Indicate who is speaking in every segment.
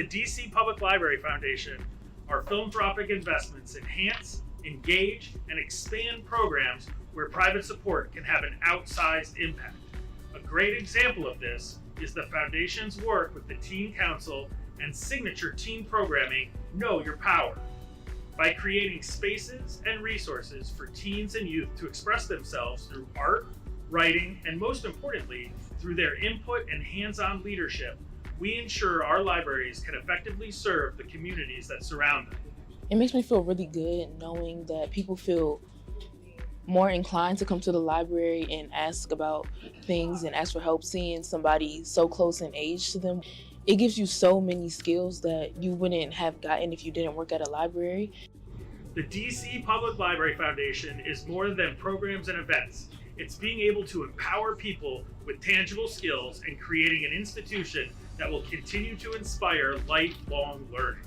Speaker 1: The DC Public Library Foundation, our philanthropic investments enhance, engage, and expand programs where private support can have an outsized impact. A great example of this is the Foundation's work with the Teen Council and signature teen programming, Know Your Power. By creating spaces and resources for teens and youth to express themselves through art, writing, and most importantly, through their input and hands on leadership, we ensure our libraries can effectively serve the communities that surround them.
Speaker 2: It makes me feel really good knowing that people feel more inclined to come to the library and ask about things and ask for help, seeing somebody so close in age to them. It gives you so many skills that you wouldn't have gotten if you didn't work at a library.
Speaker 1: The DC Public Library Foundation is more than programs and events. It's being able to empower people with tangible skills and creating an institution that will continue to inspire lifelong learning.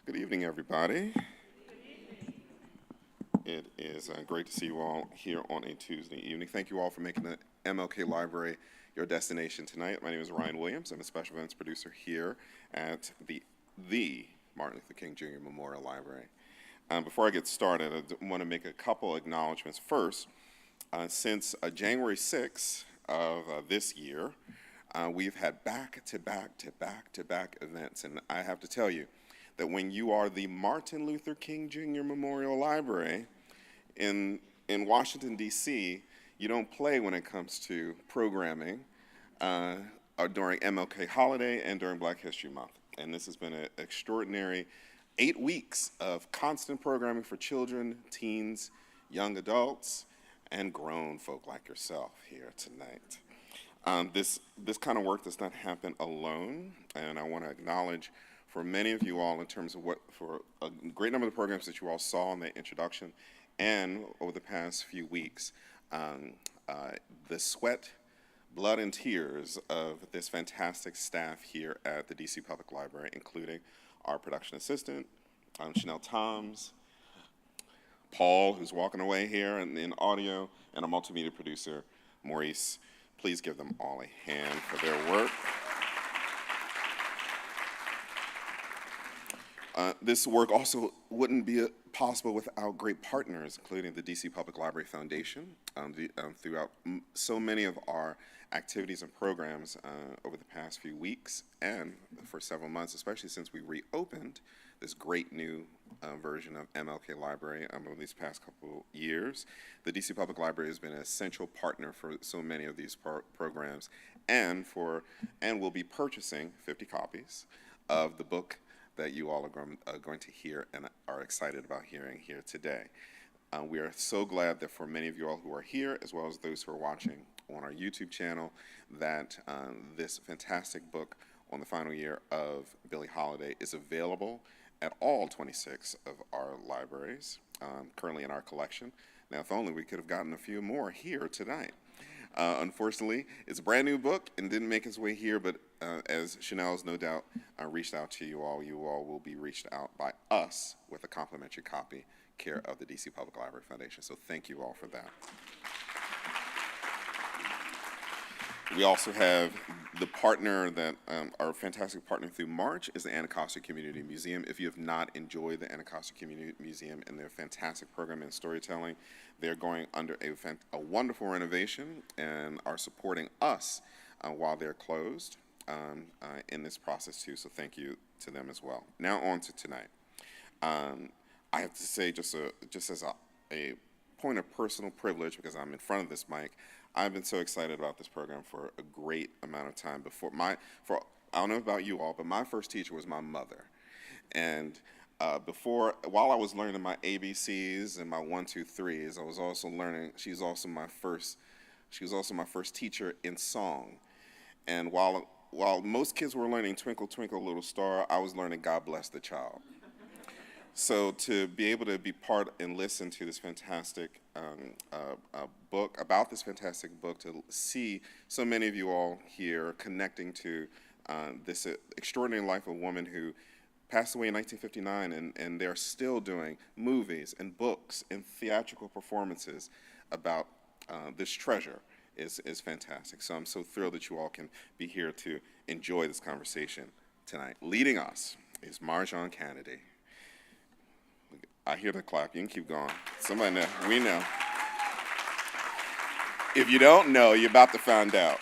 Speaker 3: Good evening, everybody. It is great to see you all here on a Tuesday evening. Thank you all for making the MLK Library your destination tonight. My name is Ryan Williams. I'm a special events producer here at the Martin Luther King Jr. Memorial Library. Before I get started, I want to make a couple acknowledgments. First, since January 6th of this year, we've had back-to-back events, and I have to tell you that when you are the Martin Luther King Jr. Memorial Library in Washington, D.C., you don't play when it comes to programming during MLK holiday and during Black History Month. And this has been an extraordinary 8 weeks of constant programming for children, teens, young adults, and grown folk like yourself here tonight. This kind of work does not happen alone, and I want to acknowledge for many of you all in terms of for a great number of the programs that you all saw in the introduction and over the past few weeks, the sweat, blood, and tears of this fantastic staff here at the DC Public Library, including our production assistant, Chanel Toms, Paul, who's walking away here in audio, and our multimedia producer, Maurice. Please give them all a hand for their work. This work also wouldn't be possible without great partners, including the DC Public Library Foundation. Throughout so many of our activities and programs over the past few weeks and for several months, especially since we reopened this great new version of MLK Library over these past couple years, the DC Public Library has been an essential partner for so many of these programs, and will be purchasing 50 copies of the book that you all are going to hear and are excited about hearing here today. We are so glad that for many of you all who are here, as well as those who are watching on our YouTube channel, that this fantastic book on the final year of Billie Holiday is available at all 26 of our libraries, currently in our collection. Now, if only we could have gotten a few more here tonight. Unfortunately, it's a brand new book and didn't make its way here, but as Chanel's no doubt reached out to you all will be reached out by us with a complimentary copy, care of the DC Public Library Foundation. So thank you all for that. We also have the partner that, our fantastic partner through March is the Anacostia Community Museum. If you have not enjoyed the Anacostia Community Museum and their fantastic program in storytelling, they're going under a wonderful renovation and are supporting us while they're closed in this process too, so thank you to them as well. Now on to tonight. I have to say, just as a point of personal privilege, because I'm in front of this mic, I've been so excited about this program for a great amount of time. I don't know about you all, but my first teacher was my mother. And while I was learning my ABCs and my 1, 2, 3s, I was also learning, she was also my first teacher in song. And while most kids were learning Twinkle, Twinkle, Little Star, I was learning God Bless the Child. So to be able to be part and listen to this fantastic book, about this fantastic book, to see so many of you all here connecting to this extraordinary life of a woman who passed away in 1959, and they're still doing movies and books and theatrical performances about this treasure is fantastic. So I'm so thrilled that you all can be here to enjoy this conversation tonight. Leading us is Marjon Canady. I hear the clap. You can keep going. Somebody know. We know. If you don't know, you're about to find out.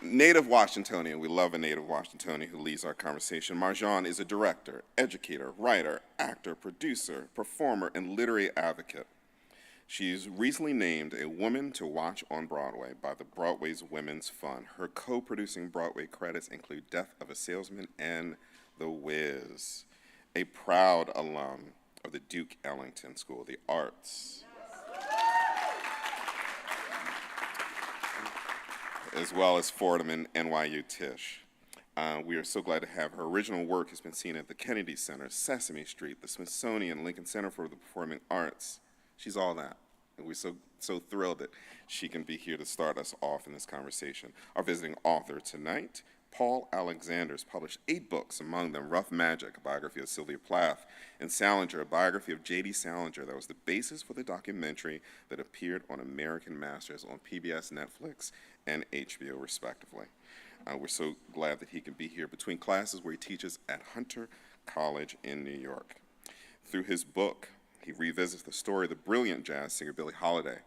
Speaker 3: Native Washingtonian. We love a native Washingtonian who leads our conversation. Marjon is a director, educator, writer, actor, producer, performer, and literary advocate. She's recently named a Woman to Watch on Broadway by the Broadway's Women's Fund. Her co-producing Broadway credits include Death of a Salesman and The Wiz. A proud alum of the Duke Ellington School of the Arts, as well as Fordham and NYU Tisch. We are so glad to have her original work has been seen at the Kennedy Center, Sesame Street, the Smithsonian, Lincoln Center for the Performing Arts. She's all that. And we're so thrilled that she can be here to start us off in this conversation. Our visiting author tonight, Paul Alexander, has published 8 books, among them Rough Magic, a biography of Sylvia Plath, and Salinger, a biography of J.D. Salinger that was the basis for the documentary that appeared on American Masters on PBS, Netflix, and HBO, respectively. We're so glad that he can be here between classes where he teaches at Hunter College in New York. Through his book, he revisits the story of the brilliant jazz singer Billie Holiday,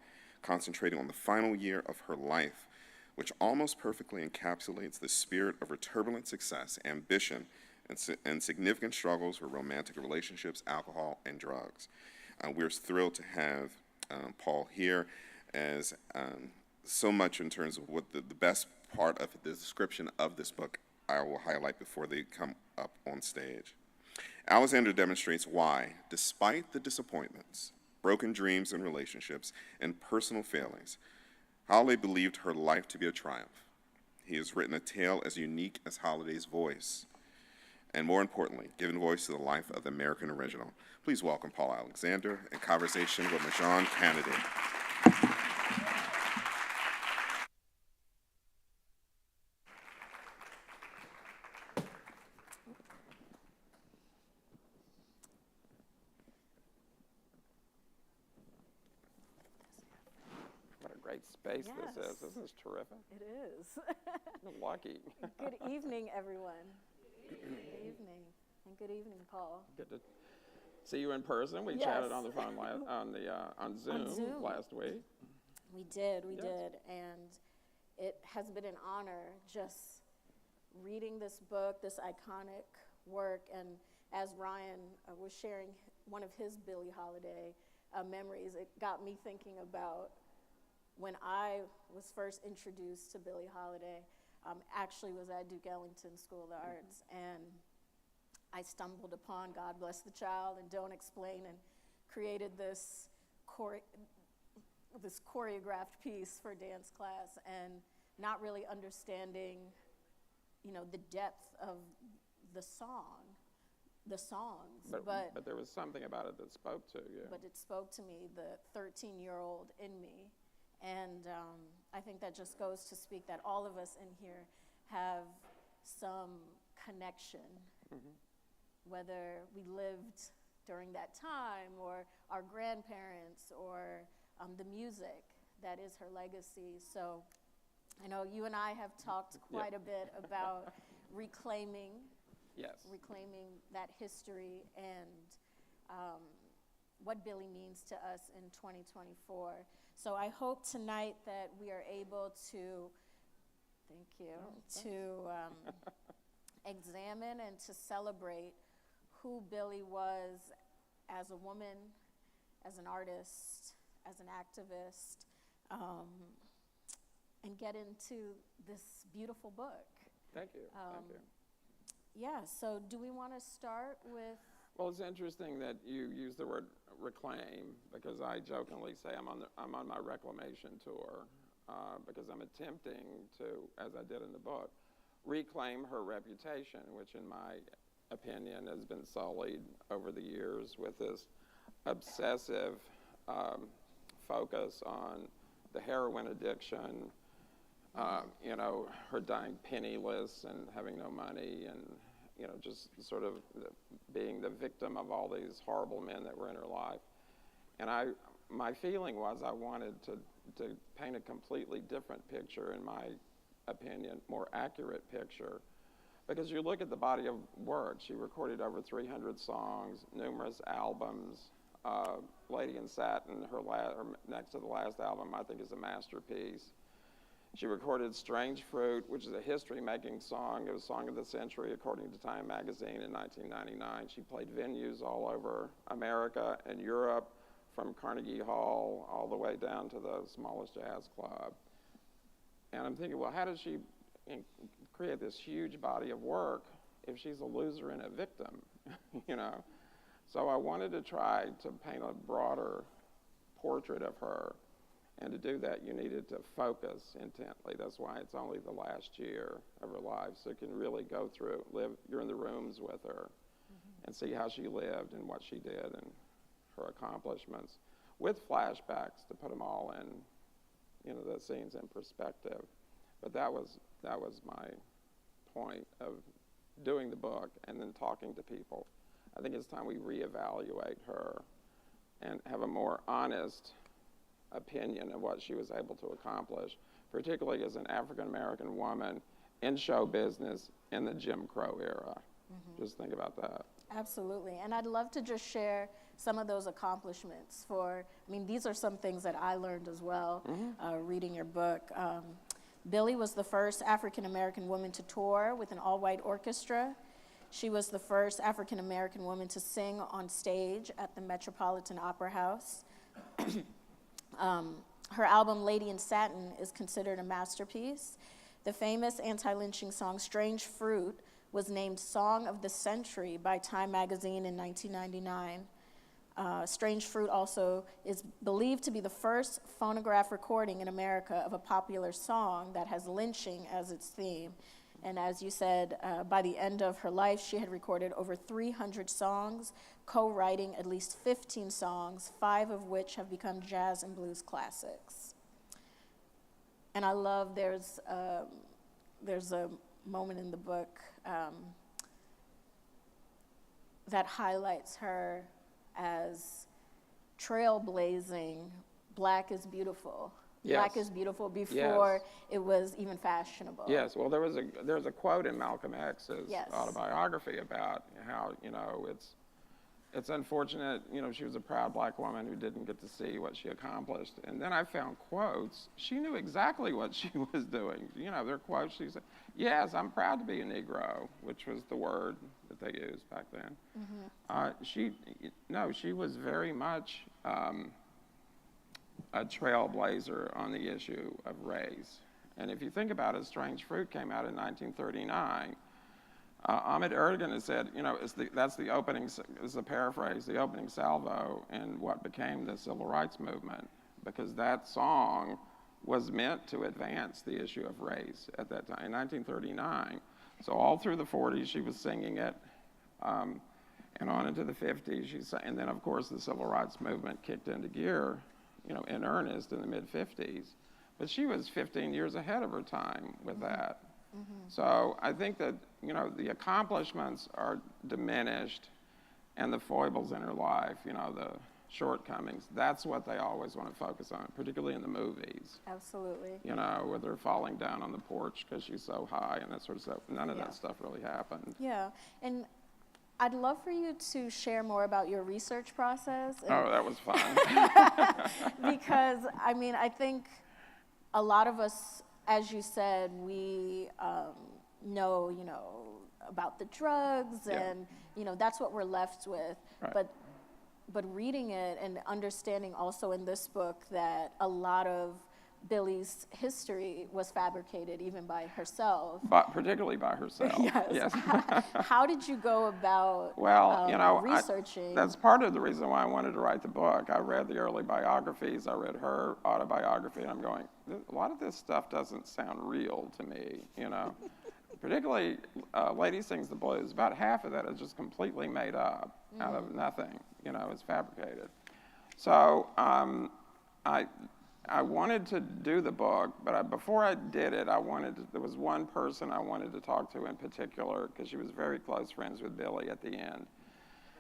Speaker 3: concentrating on the final year of her life, which almost perfectly encapsulates the spirit of her turbulent success, ambition, and significant struggles with romantic relationships, alcohol, and drugs. We're thrilled to have Paul here, as so much in terms of what the best part of the description of this book I will highlight before they come up on stage. Alexander demonstrates why, despite the disappointments, broken dreams and relationships, and personal failings, Holiday believed her life to be a triumph. He has written a tale as unique as Holiday's voice, and more importantly, given voice to the life of the American original. Please welcome Paul Alexander in conversation with Marjon Canady.
Speaker 4: Space this is. This is terrific.
Speaker 5: It is.
Speaker 4: I'm lucky.
Speaker 5: Good evening, everyone. Good evening. And good evening, Paul.
Speaker 4: Good to see you in person. We
Speaker 5: Yes.
Speaker 4: chatted on the phone on Zoom,
Speaker 5: Zoom.
Speaker 4: last week.
Speaker 5: We did,
Speaker 4: Yes.
Speaker 5: and it has been an honor just reading this book, this iconic work, and as Ryan was sharing one of his Billie Holiday memories, it got me thinking about when I was first introduced to Billie Holiday, actually was at Duke Ellington School of the Arts, and I stumbled upon God Bless the Child and Don't Explain, and created this choreographed piece for dance class, and not really understanding, the depth of the songs,
Speaker 4: But there was something about it that spoke to you.
Speaker 5: but it spoke to me, the 13-year-old in me. And I think that just goes to speak that all of us in here have some connection, whether we lived during that time or our grandparents or the music that is her legacy. So I know you and I have talked quite a bit about reclaiming
Speaker 4: Yes.
Speaker 5: that history and what Billie means to us in 2024. So I hope tonight that we are able to, thank you, to examine and to celebrate who Billie was as a woman, as an artist, as an activist, and get into this beautiful book.
Speaker 4: Thank you. Thank you.
Speaker 5: Yeah, so do we want to start with,
Speaker 4: Well, it's interesting that you use the word reclaim, because I jokingly say I'm on my reclamation tour, because I'm attempting to, as I did in the book, reclaim her reputation, which in my opinion has been sullied over the years with this obsessive focus on the heroin addiction, her dying penniless and having no money, and just sort of being the victim of all these horrible men that were in her life. And my feeling was I wanted to paint a completely different picture, in my opinion, more accurate picture. Because you look at the body of work, she recorded over 300 songs, numerous albums. Lady in Satin, her next to the last album, I think is a masterpiece. She recorded Strange Fruit, which is a history-making song. It was Song of the Century, according to Time magazine in 1999. She played venues all over America and Europe, from Carnegie Hall all the way down to the smallest jazz club. And I'm thinking, well, how does she create this huge body of work if she's a loser and a victim, So I wanted to try to paint a broader portrait of her. And to do that, you needed to focus intently. That's why it's only the last year of her life, so you can really go through, you're in the rooms with her, and see how she lived and what she did and her accomplishments, with flashbacks to put them all in, the scenes in perspective. But that was my point of doing the book and then talking to people. I think it's time we reevaluate her and have a more honest opinion of what she was able to accomplish, particularly as an African-American woman in show business in the Jim Crow era. Just think about that.
Speaker 5: absolutely. And I'd love to just share some of those accomplishments these are some things that I learned as well, reading your book. Billie was the first African-American woman to tour with an all-white orchestra. She was the first African-American woman to sing on stage at the Metropolitan Opera House. Her album, Lady in Satin, is considered a masterpiece. The famous anti-lynching song, Strange Fruit, was named Song of the Century by Time magazine in 1999. Strange Fruit also is believed to be the first phonograph recording in America of a popular song that has lynching as its theme. And as you said, by the end of her life, she had recorded over 300 songs, co-writing at least 15 songs, 5 of which have become jazz and blues classics. And I love there's a moment in the book that highlights her as trailblazing Black is Beautiful Black
Speaker 4: Yes.
Speaker 5: is beautiful before
Speaker 4: Yes.
Speaker 5: it was even fashionable.
Speaker 4: Yes, well, there's a quote in Malcolm X's
Speaker 5: Yes.
Speaker 4: autobiography about how, it's unfortunate, she was a proud black woman who didn't get to see what she accomplished. And then I found quotes. She knew exactly what she was doing. There are quotes. She said, yes, I'm proud to be a Negro, which was the word that they used back then. She was very much a trailblazer on the issue of race. And if you think about it, Strange Fruit came out in 1939. Ahmed Ertegun has said, that's the opening, is a paraphrase, the opening salvo in what became the Civil Rights Movement, because that song was meant to advance the issue of race at that time, in 1939. So all through the 40s, she was singing it, and on into the 50s, and then of course the Civil Rights Movement kicked into gear, in earnest in the mid-50s. But she was 15 years ahead of her time with that. So I think that, the accomplishments are diminished and the foibles in her life, the shortcomings, that's what they always want to focus on, particularly in the movies.
Speaker 5: Absolutely.
Speaker 4: Where they're falling down on the porch because she's so high and that sort of stuff. None of that stuff really happened.
Speaker 5: Yeah, and I'd love for you to share more about your research process.
Speaker 4: Oh, that was fun.
Speaker 5: Because, I think a lot of us, as you said, we know, about the drugs and, that's what we're left with.
Speaker 4: Right.
Speaker 5: But reading it and understanding also in this book that a lot of Billie's history was fabricated even by herself.
Speaker 4: But particularly by herself.
Speaker 5: Yes. How did you go about researching?
Speaker 4: That's part of the reason why I wanted to write the book. I read the early biographies. I read her autobiography, and I'm going, a lot of this stuff doesn't sound real to me, Particularly Lady Sings the Blues. About half of that is just completely made up out of nothing, it's fabricated. So I wanted to do the book, but before I did it, there was one person I wanted to talk to in particular, because she was very close friends with Billie at the end.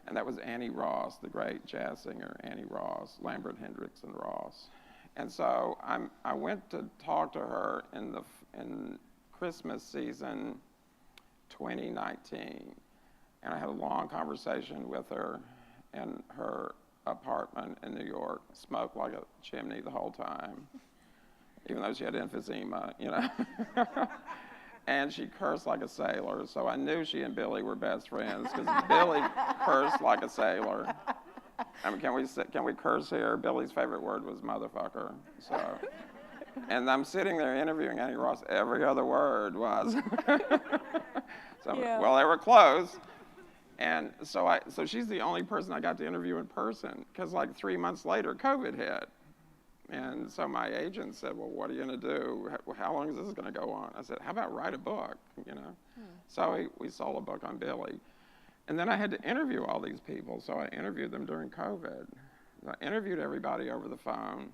Speaker 4: And that was Annie Ross, the great jazz singer, Annie Ross, Lambert, Hendricks, and Ross. And so I went to talk to her in Christmas season 2019. And I had a long conversation with her in her apartment in New York, smoked like a chimney the whole time, even though she had emphysema, And she cursed like a sailor, so I knew she and Billie were best friends, because Billie cursed like a sailor. Can we curse here? Billie's favorite word was motherfucker, so. And I'm sitting there interviewing Annie Ross, every other word was. Well, they were close. And so she's the only person I got to interview in person, because like 3 months later, COVID hit. And so my agent said, well, what are you going to do? How long is this going to go on? I said, how about write a book, So we sold a book on Billie. And then I had to interview all these people, so I interviewed them during COVID. I interviewed everybody over the phone,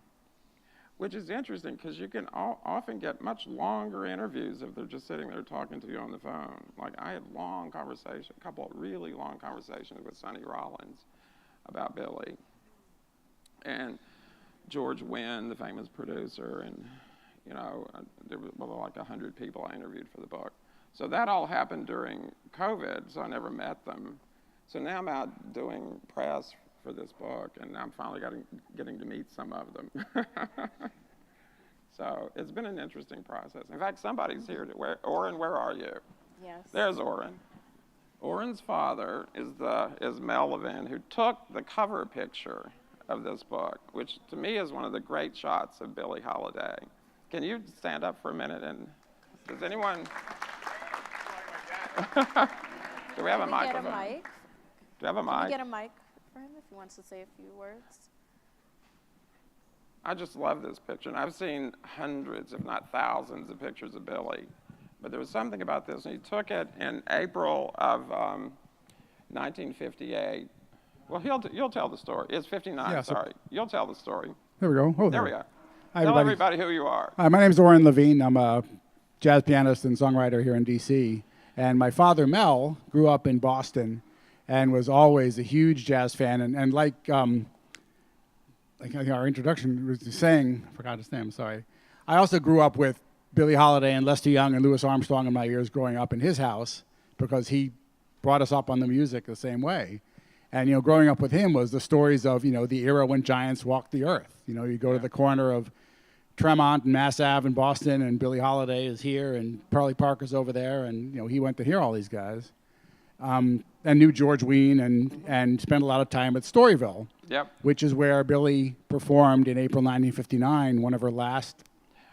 Speaker 4: which is interesting because you can often get much longer interviews if they're just sitting there talking to you on the phone. Like I had a couple of really long conversations with Sonny Rollins about Billie. And George Wynn, the famous producer, and there were like 100 people I interviewed for the book. So that all happened during COVID, so I never met them. So now I'm out doing press for this book, and I'm finally getting to meet some of them. So it's been an interesting process. In fact, somebody's here. Oren, where are you?
Speaker 5: Yes.
Speaker 4: There's Oren. Oren's father is Mel Levin, who took the cover picture of this book, which to me is one of the great shots of Billie Holiday. Can you stand up for a minute? And does anyone? Do we have a microphone?
Speaker 5: Get a mic?
Speaker 4: Do we have a mic?
Speaker 5: Can we get a mic for him if he wants to say a few words?
Speaker 4: I just love this picture, and I've seen hundreds, if not thousands, of pictures of Billie. But there was something about this, and he took it in April of 1958. Well, you'll tell the story. It's 59,
Speaker 6: Yeah,
Speaker 4: sorry. You'll tell the story.
Speaker 6: There we go. Oh,
Speaker 4: There we go.
Speaker 6: Hi,
Speaker 4: Tell
Speaker 6: everybody.
Speaker 4: everybody who you are.
Speaker 6: Hi, my name is Oren Levine. I'm a jazz pianist and songwriter here in D.C. And my father, Mel, grew up in Boston and was always a huge jazz fan. And like like our introduction was saying, I forgot his name, sorry. I also grew up with Billie Holiday and Lester Young and Louis Armstrong in my ears growing up in his house because he brought us up on the music the same way. And, growing up with him was the stories of, the era when giants walked the earth. You go to the corner of Tremont and Mass Ave in Boston, and Billie Holiday is here, and Charlie Parker's over there, and, he went to hear all these guys. And knew George Wein and spent a lot of time at Storyville,
Speaker 4: Yep.
Speaker 6: which is where Billie performed in April 1959, one of her last,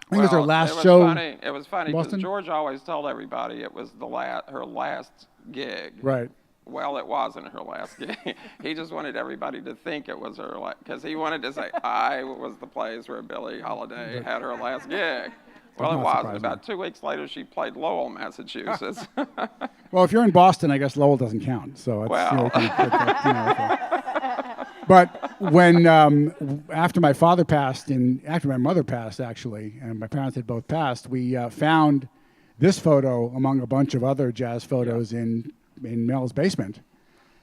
Speaker 6: I think it was her last show.
Speaker 4: It was funny because
Speaker 6: Boston?
Speaker 4: George always told everybody it was her last gig.
Speaker 6: Right.
Speaker 4: Well, it wasn't her last gig. He just wanted everybody to think it was her last, because he wanted to say, I was the place where Billie Holiday had her last gig. Well, it wasn't. About 2 weeks later, she played Lowell, Massachusetts.
Speaker 6: Well, if you're in Boston, I guess Lowell doesn't count. So it's,
Speaker 4: Well.
Speaker 6: But when after my father passed, after my mother passed actually, and my parents had both passed, we found this photo among a bunch of other jazz photos in Mel's basement,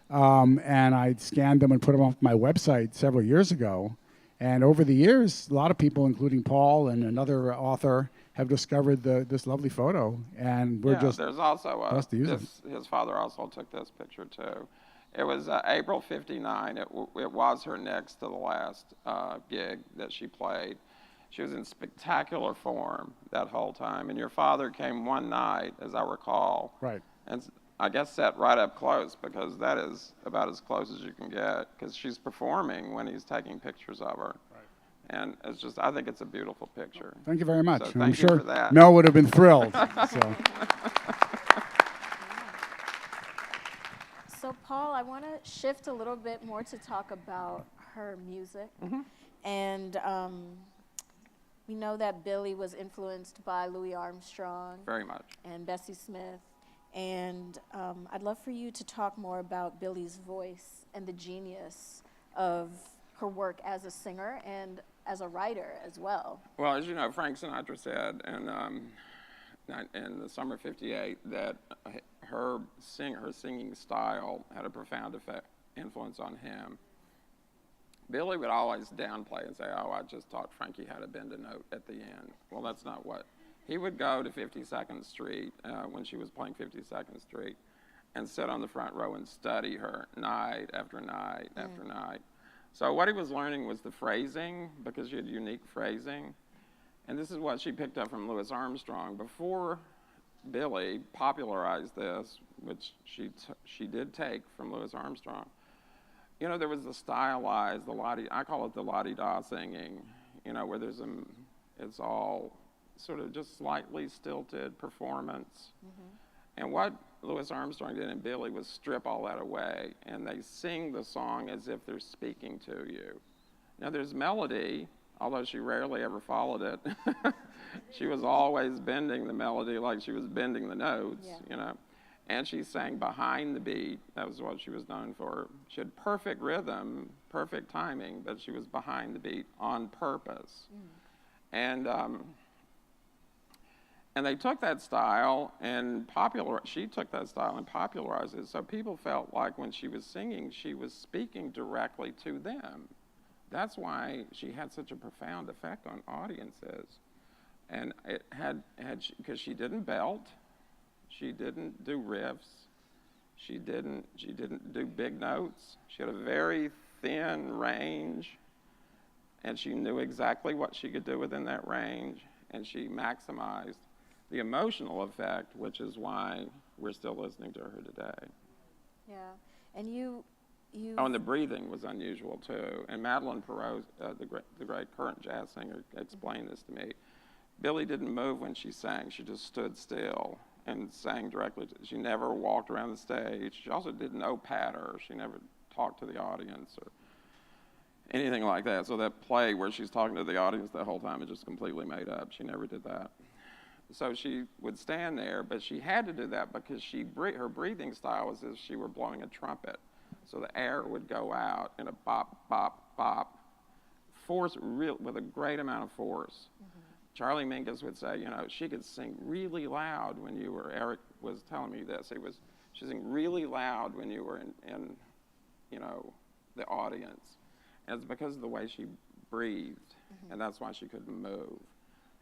Speaker 6: and I scanned them and put them off my website several years ago. And over the years, a lot of people, including Paul and another author, have discovered this lovely photo, and we're just
Speaker 4: there's also
Speaker 6: blessed to use it.
Speaker 4: his father also took this picture too. It was April '59. It was her next to the last gig that she played. She was in spectacular form that whole time, and your father came one night, as I recall,
Speaker 6: Right.
Speaker 4: and I guess sat right up close, because that is about as close as you can get, because she's performing when he's taking pictures of her. Right. And it's just, I think it's a beautiful picture.
Speaker 6: Thank you very much.
Speaker 4: So
Speaker 6: And I'm
Speaker 4: thank you
Speaker 6: sure
Speaker 4: for that.
Speaker 6: Mel would have been thrilled. So.
Speaker 5: So, Paul, I want to shift a little bit more to talk about her music. And we know that Billie was influenced by Louis Armstrong
Speaker 4: Very much.
Speaker 5: and Bessie Smith. And I'd love for you to talk more about Billie's voice and the genius of her work as a singer and as a writer as well.
Speaker 4: Well, as you know, Frank Sinatra said in the summer of '58 that her singing style had a profound influence on him. Billie would always downplay and say, oh, I just taught Frankie how to bend a note at the end. Well, that's not what. He would go to 52nd Street when she was playing 52nd Street and sit on the front row and study her night after night after night. So what he was learning was the phrasing, because she had unique phrasing. And this is what she picked up from Louis Armstrong. Before Billie popularized this, which she did take from Louis Armstrong, there was the stylized, I call it the la-di-da singing, where it's all sort of just slightly stilted performance. And what Louis Armstrong did and Billie was strip all that away, and they sing the song as if they're speaking to you. Now there's melody, although she rarely ever followed it. She was always bending the melody like she was bending the notes, And she sang behind the beat. That was what she was known for. She had perfect rhythm, perfect timing, but she was behind the beat on purpose. And they took that style and she took that style and popularized it, so people felt like when she was singing, she was speaking directly to them. That's why she had such a profound effect on audiences. And it because she didn't belt, she didn't do riffs, she didn't do big notes. She had a very thin range, and she knew exactly what she could do within that range, and she maximized the emotional effect, which is why we're still listening to her today.
Speaker 5: Yeah, and you.
Speaker 4: Oh, and the breathing was unusual too. And Madeleine Perot, the great current jazz singer, explained this to me. Billie didn't move when she sang; she just stood still and sang directly. She never walked around the stage. She also did no patter. She never talked to the audience or anything like that. So that play where she's talking to the audience the whole time is just completely made up. She never did that. So she would stand there, but she had to do that because her breathing style was as if she were blowing a trumpet. So the air would go out in a bop, bop, bop, with a great amount of force. Charlie Mingus would say, she could sing really loud when Eric was telling me this. She sang really loud when you were in the audience. And it's because of the way she breathed, and that's why she couldn't move.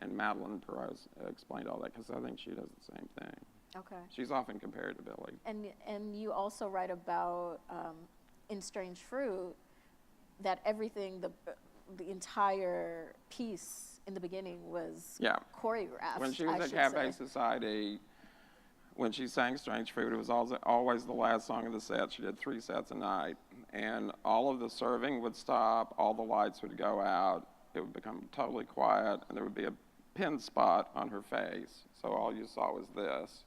Speaker 4: And Madeline Perez explained all that, because I think she does the same thing.
Speaker 5: Okay.
Speaker 4: She's often compared to Billy.
Speaker 5: And you also write about in Strange Fruit that everything, the entire piece in the beginning was choreographed.
Speaker 4: When she was at Cafe Society, when she sang Strange Fruit, it was always the last song of the set. She did 3 sets a night, and all of the serving would stop, all the lights would go out, it would become totally quiet, and there would be a pin spot on her face, so all you saw was this.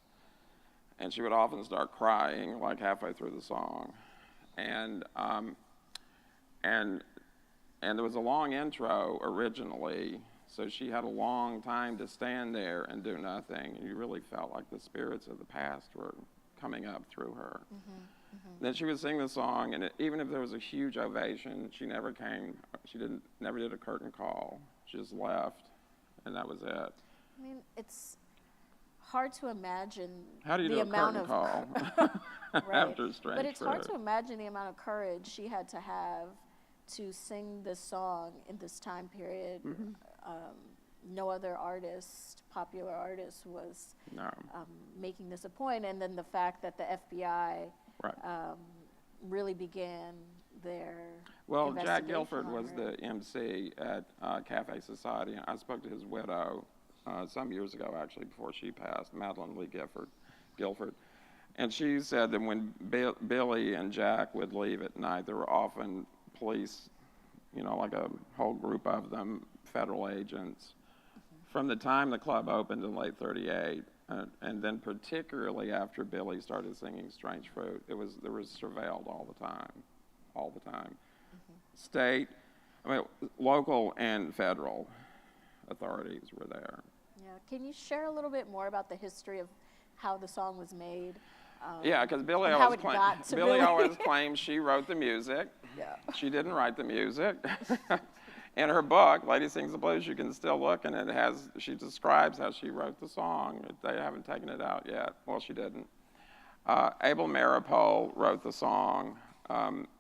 Speaker 4: And she would often start crying like halfway through the song. And there was a long intro originally, so she had a long time to stand there and do nothing. And you really felt like the spirits of the past were coming up through her. Then she would sing the song, and even if there was a huge ovation, she never came. She never did a curtain call. She just left, and that was it.
Speaker 5: I mean, it's hard to imagine
Speaker 4: How do you
Speaker 5: the
Speaker 4: do a
Speaker 5: amount
Speaker 4: curtain
Speaker 5: of
Speaker 4: call
Speaker 5: right.
Speaker 4: after Strange
Speaker 5: But it's hard
Speaker 4: Fruit?
Speaker 5: to imagine the amount of courage she had to have to sing this song in this time period. No other artist, popular artist, was
Speaker 4: No.
Speaker 5: making this a point. And then the fact that the FBI
Speaker 4: Right.
Speaker 5: really began their
Speaker 4: Well, Jack
Speaker 5: investigation
Speaker 4: Guilford
Speaker 5: on
Speaker 4: was
Speaker 5: her.
Speaker 4: the MC at Cafe Society. I spoke to his widow some years ago, actually, before she passed, Madeline Lee Guilford. And she said that when Billy and Jack would leave at night, there were often police, like a whole group of them, federal agents. From the time the club opened in late '38, and then particularly after Billy started singing Strange Fruit, there was surveilled all the time. State, local and federal authorities were there.
Speaker 5: Yeah. Can you share a little bit more about the history of how the song was made?
Speaker 4: Yeah, because Billy
Speaker 5: and how
Speaker 4: always
Speaker 5: it got to Billy.
Speaker 4: always claims she wrote the music.
Speaker 5: Yeah.
Speaker 4: She didn't write the music. In her book, Lady Sings the Blues, you can still look, and she describes how she wrote the song. They haven't taken it out yet. Well, she didn't. Abel Maripol wrote the song.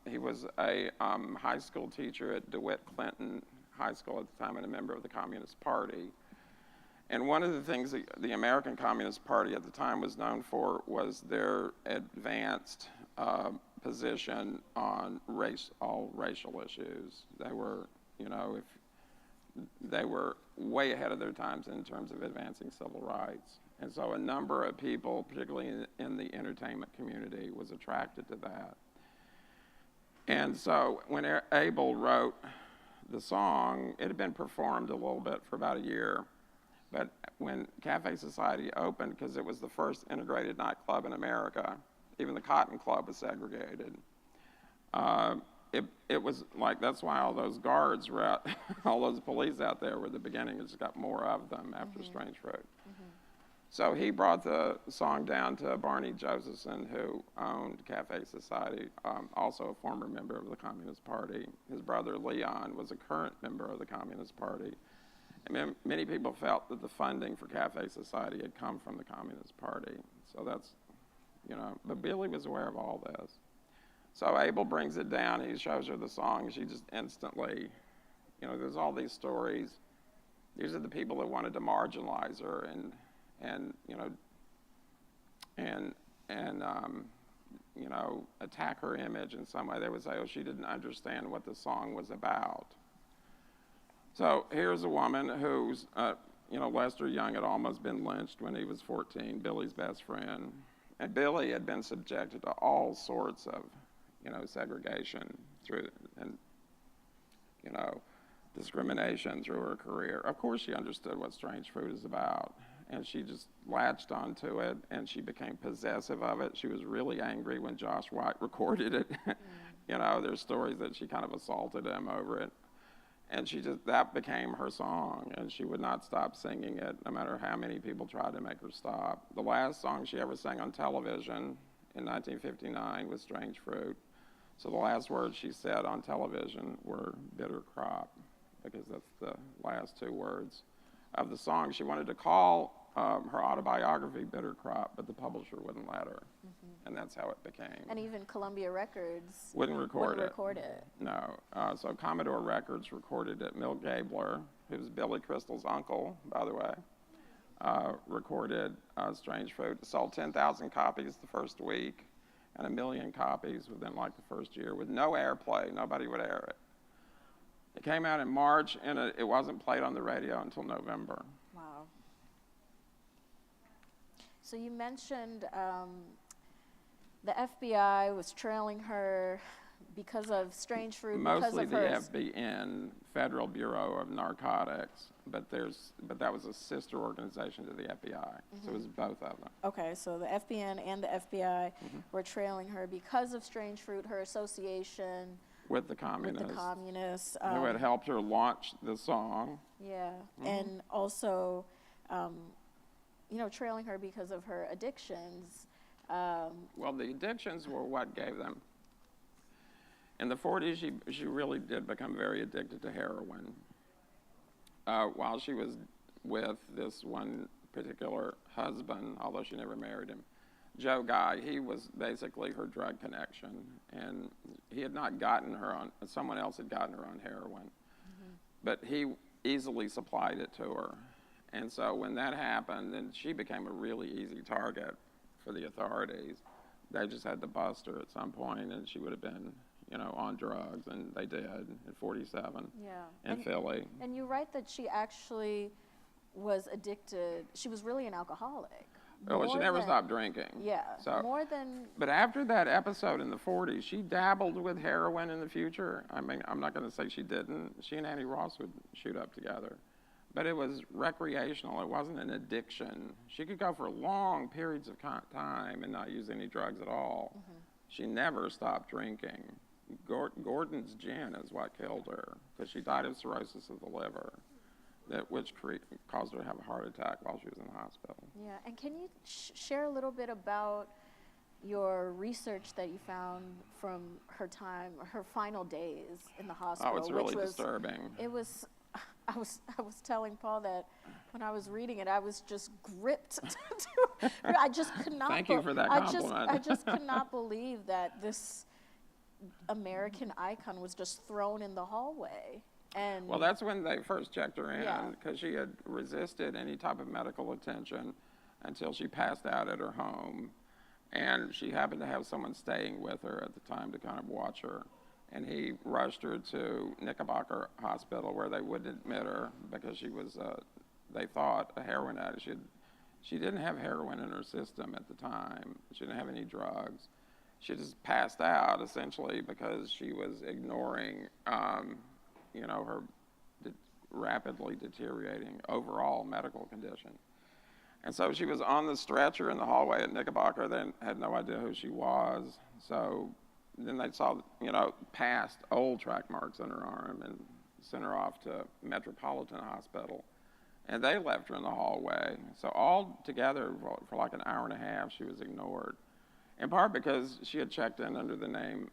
Speaker 4: He was a high school teacher at DeWitt Clinton High School at the time and a member of the Communist Party. And one of the things that the American Communist Party at the time was known for was their advanced position on all racial issues. They were, they were way ahead of their times in terms of advancing civil rights. And so a number of people, particularly in the entertainment community, was attracted to that. And so when Abel wrote the song, it had been performed a little bit for about a year. But when Cafe Society opened, because it was the first integrated nightclub in America, even the Cotton Club was segregated. It was like, that's why all those guards were out, all those police out there were at the beginning. It just got more of them after Strange Fruit. So he brought the song down to Barney Josephson, who owned Cafe Society, also a former member of the Communist Party. His brother Leon was a current member of the Communist Party. And many people felt that the funding for Cafe Society had come from the Communist Party. So that's, but Billy was aware of all this. So Abel brings it down, he shows her the song, she just instantly, there's all these stories. These are the people that wanted to marginalize her and attack her image in some way. They would say, oh, she didn't understand what the song was about. So here's a woman who's, Lester Young had almost been lynched when he was 14, Billy's best friend. And Billy had been subjected to all sorts of, segregation discrimination through her career. Of course she understood what Strange Fruit is about. And she just latched onto it, and she became possessive of it. She was really angry when Josh White recorded it. There's stories that she kind of assaulted him over it. And that became her song, and she would not stop singing it, no matter how many people tried to make her stop. The last song she ever sang on television in 1959 was Strange Fruit. So the last words she said on television were bitter crop, because that's the last 2 words of the song. She wanted to call her autobiography, Bitter Crop, but the publisher wouldn't let her. And that's how it became.
Speaker 5: And even Columbia Records
Speaker 4: Wouldn't record
Speaker 5: it.
Speaker 4: No. So Commodore Records recorded it. Milt Gabler, who's Billy Crystal's uncle, by the way, recorded Strange Fruit. It sold 10,000 copies the first week and 1 million copies within like the first year with no airplay. Nobody would air it. It came out in March, and it wasn't played on the radio until November.
Speaker 5: Wow. So you mentioned the FBI was trailing her because of Strange Fruit.
Speaker 4: Mostly the
Speaker 5: because of her
Speaker 4: FBN, Federal Bureau of Narcotics, but that was a sister organization to the FBI, so it was both of them.
Speaker 5: Okay, so the FBN and the FBI were trailing her because of Strange Fruit, her association
Speaker 4: With the communists,
Speaker 5: who
Speaker 4: had helped her launch the song.
Speaker 5: Yeah, and also, trailing her because of her addictions.
Speaker 4: Well, the addictions were what gave them. In the 40s, she really did become very addicted to heroin. While she was with this one particular husband, although she never married him, Joe Guy, he was basically her drug connection, and he had not gotten her on, someone else had gotten her on heroin, but he easily supplied it to her. And so when that happened, then she became a really easy target for the authorities. They just had to bust her at some point, and she would have been, on drugs, and they did at 47 in Philly.
Speaker 5: And you write that she actually was addicted. She was really an alcoholic.
Speaker 4: Oh, she never stopped drinking.
Speaker 5: Yeah,
Speaker 4: so,
Speaker 5: more than...
Speaker 4: But after that episode in the 40s, she dabbled with heroin in the future. I mean, I'm not going to say she didn't. She and Annie Ross would shoot up together. But it was recreational. It wasn't an addiction. She could go for long periods of time and not use any drugs at all. She never stopped drinking. Gordon's gin is what killed her, because she died of cirrhosis of the liver, which caused her to have a heart attack while she was in the hospital.
Speaker 5: Yeah, and can you share a little bit about your research that you found from her time, her final days in the hospital?
Speaker 4: Oh, it's really disturbing.
Speaker 5: It was... I was telling Paul that when I was reading it, I was just gripped. I just could not.
Speaker 4: Thank you for that compliment.
Speaker 5: I just could not believe that this American icon was just thrown in the hallway. And
Speaker 4: well, that's when they first checked her in, because she had resisted any type of medical attention until she passed out at her home, and she happened to have someone staying with her at the time to kind of watch her. And he rushed her to Knickerbocker Hospital, where they wouldn't admit her because she was, they thought, a heroin addict. She didn't have heroin in her system at the time. She didn't have any drugs. She just passed out, essentially, because she was ignoring, her rapidly deteriorating overall medical condition. And so she was on the stretcher in the hallway at Knickerbocker. They had no idea who she was. So then they saw, past old track marks on her arm and sent her off to Metropolitan Hospital. And they left her in the hallway. So all together, for like an hour and a half, she was ignored. In part because she had checked in under the name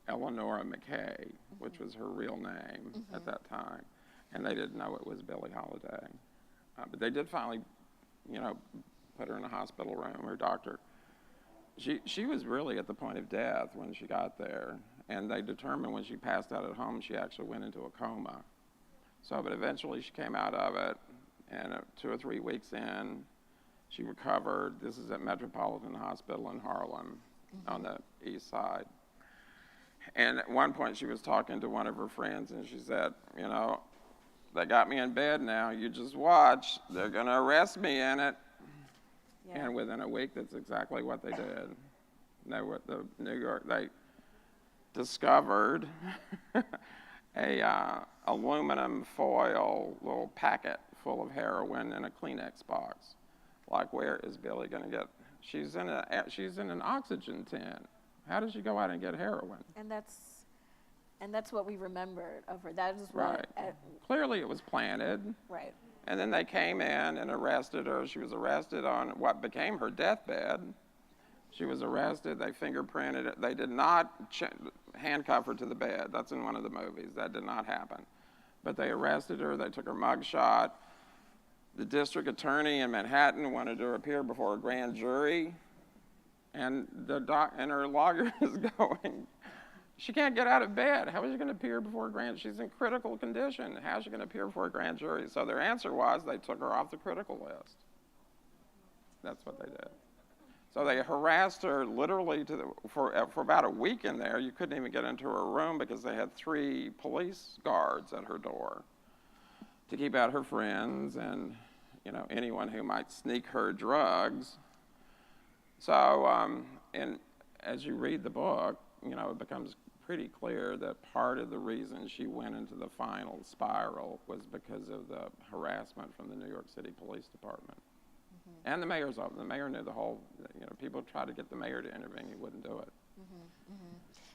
Speaker 4: Eleanora McKay, which was her real name at that time. And they didn't know it was Billie Holiday. But they did finally, put her in a hospital room. Her doctor, she was really at the point of death when she got there. And they determined when she passed out at home, she actually went into a coma. So, but eventually she came out of it, and 2 or 3 weeks in, she recovered. This is at Metropolitan Hospital in Harlem on the east side. And at one point she was talking to one of her friends, and she said, they got me in bed now. You just watch. They're going to arrest me in it. Yeah. And within a week, that's exactly what they did. They discovered a aluminum foil little packet full of heroin in a Kleenex box. Like, where is Billie going to get? She's in an oxygen tent. How does she go out and get heroin?
Speaker 5: And that's what we remembered of her. That is
Speaker 4: what. Right. Clearly, it was planted.
Speaker 5: Right.
Speaker 4: And then they came in and arrested her. She was arrested on what became her deathbed. She was arrested. They fingerprinted it. They did not handcuff her to the bed. That's in one of the movies. That did not happen. But they arrested her. They took her mugshot. the district attorney in Manhattan wanted to appear before a grand jury, and her lawyer is going, she can't get out of bed. How is she going to appear before a grand? She's in critical condition. How is she going to appear before a grand jury? So their answer was they took her off the critical list. That's what they did. So they harassed her literally for about a week in there. You couldn't even get into her room because they had 3 police guards at her door to keep out her friends and, you know, anyone who might sneak her drugs. So, and as you read the book, you know, it becomes pretty clear that part of the reason she went into the final spiral was because of the harassment from the New York City Police Department. And the mayor's office. The mayor knew the whole, you know, people tried to get the mayor to intervene. He wouldn't do it.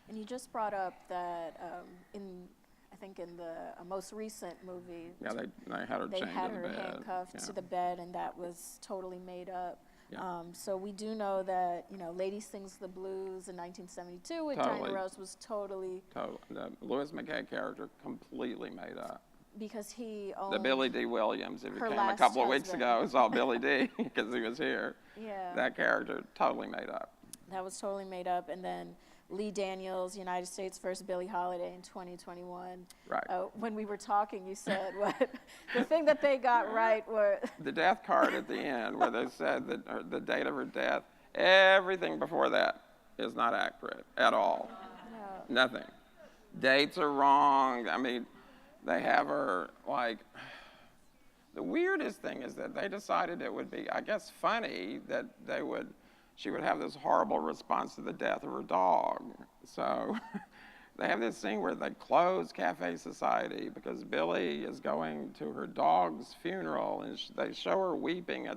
Speaker 5: And you just brought up that I think in the most recent movie,
Speaker 4: Yeah, they had her
Speaker 5: they
Speaker 4: chained
Speaker 5: had
Speaker 4: to the
Speaker 5: her
Speaker 4: bed.
Speaker 5: handcuffed
Speaker 4: Yeah.
Speaker 5: to the bed, and that was totally made up.
Speaker 4: Yeah.
Speaker 5: So we do know that, you know, Lady Sings the Blues in 1972 with
Speaker 4: Totally.
Speaker 5: Dinah Rose was totally,
Speaker 4: The Louis McKay character completely made up.
Speaker 5: because he owned.
Speaker 4: The Billy D. Williams, if you
Speaker 5: her
Speaker 4: came a
Speaker 5: last
Speaker 4: couple of weeks
Speaker 5: husband.
Speaker 4: ago, saw Billy D. because he was here.
Speaker 5: Yeah.
Speaker 4: That character totally made up.
Speaker 5: That was totally made up. And then Lee Daniels, United States versus Billie Holiday in 2021.
Speaker 4: Right.
Speaker 5: When we were talking, you said what the thing that they got right were
Speaker 4: The death card at the end, where they said that the date of her death, everything before that is not accurate at all. Nothing. Dates are wrong. I mean, they have her like. The weirdest thing is that they decided it would be, I guess, funny that she would have this horrible response to the death of her dog. So they have this scene where they close Cafe Society because Billy is going to her dog's funeral, and they show her weeping.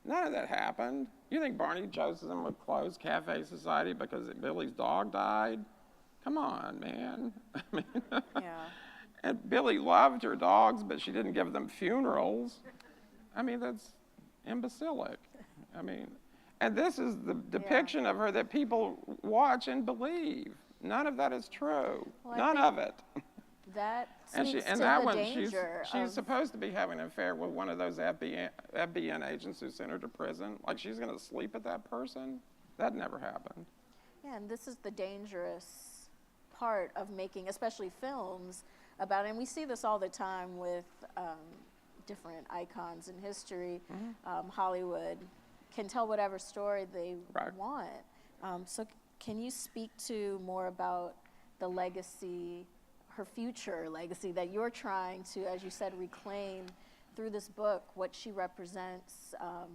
Speaker 4: None of that happened. You think Barney Josephson would close Cafe Society because Billy's dog died? Come on, man. I mean,
Speaker 5: yeah.
Speaker 4: and Billy loved her dogs, but she didn't give them funerals. I mean, that's imbecilic. I mean, and this is the depiction of her that people watch and believe. None of that is true.
Speaker 5: Well, I
Speaker 4: None
Speaker 5: think
Speaker 4: of it.
Speaker 5: That
Speaker 4: And
Speaker 5: speaks
Speaker 4: and
Speaker 5: to
Speaker 4: that
Speaker 5: the
Speaker 4: one,
Speaker 5: danger
Speaker 4: she's
Speaker 5: of,
Speaker 4: supposed to be having an affair with one of those FBN agents who sent her to prison. Like, she's going to sleep with that person? That never happened.
Speaker 5: yeah, and this is the dangerous part of making, especially films about, and we see this all the time with different icons in history. Hollywood can tell whatever story they
Speaker 4: Right.
Speaker 5: want. So can you speak to more about the legacy, her future legacy that you're trying to, as you said, reclaim through this book, what she represents?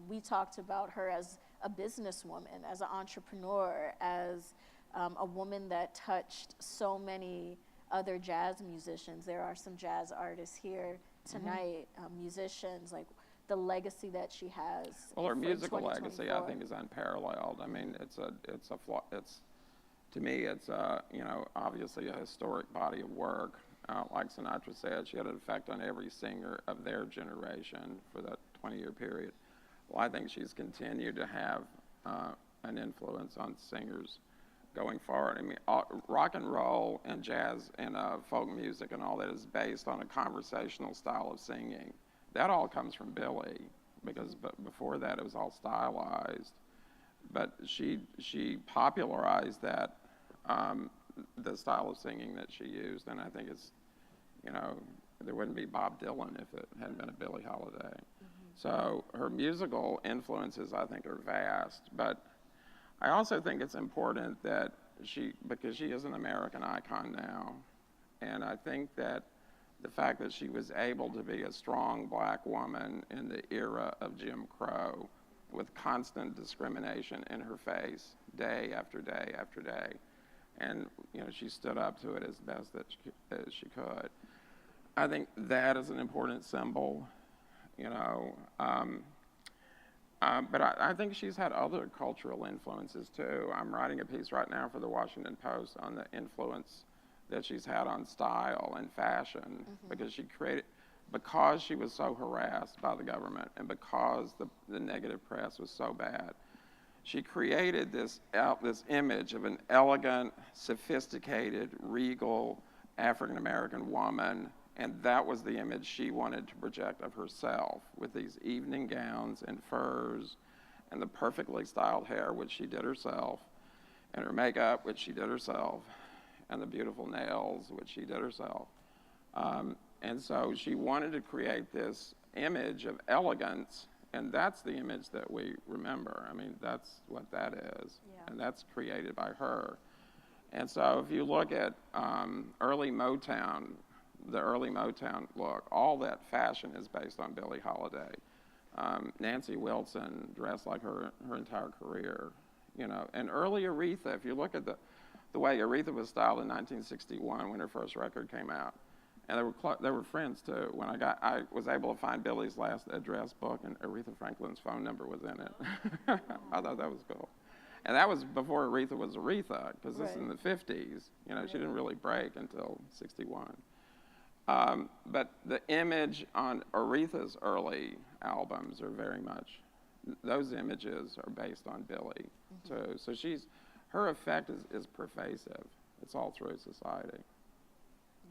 Speaker 5: We talked about her as a businesswoman, as an entrepreneur, as a woman that touched so many other jazz musicians. There are some jazz artists here tonight, musicians, like the legacy that she has.
Speaker 4: Well, her
Speaker 5: for
Speaker 4: musical legacy, I
Speaker 5: 2024.
Speaker 4: think, is unparalleled. I mean, to me, it's you know, obviously a historic body of work. Like Sinatra said, she had an effect on every singer of their generation for that 20-year period. Well, I think she's continued to have an influence on singers going forward. I mean, rock and roll and jazz and folk music and all that is based on a conversational style of singing. That all comes from Billy, because before that it was all stylized. But she popularized that, the style of singing that she used, and I think it's, you know, there wouldn't be Bob Dylan if it hadn't been a Billie Holiday. So her musical influences, I think, are vast, but I also think it's important that because she is an American icon now, and I think that the fact that she was able to be a strong black woman in the era of Jim Crow with constant discrimination in her face day after day after day, and, you know, she stood up to it as best as she could. I think that is an important symbol, you know. But I think she's had other cultural influences too. I'm writing a piece right now for the Washington Post on the influence that she's had on style and fashion, because because she was so harassed by the government and because the negative press was so bad, she created this image of an elegant, sophisticated, regal African-American woman And that was the image she wanted to project of herself, with these evening gowns and furs and the perfectly styled hair, which she did herself, and her makeup, which she did herself, and the beautiful nails, which she did herself. And so she wanted to create this image of elegance, and that's the image that we remember. I mean, that's what that is, and that's created by her. And so if you look at early Motown, the early Motown look, all that fashion is based on Billie Holiday. Nancy Wilson dressed like her entire career, you know. And early Aretha, if you look at the way Aretha was styled in 1961 when her first record came out, and they were friends too. When I was able to find Billie's last address book, and Aretha Franklin's phone number was in it. I thought that was cool. And that was before Aretha was Aretha, because this is in the 50s. You know, she didn't really break until 61. But the image on Aretha's early albums are very much, those images are based on Billie too. So her effect is pervasive. It's all through society.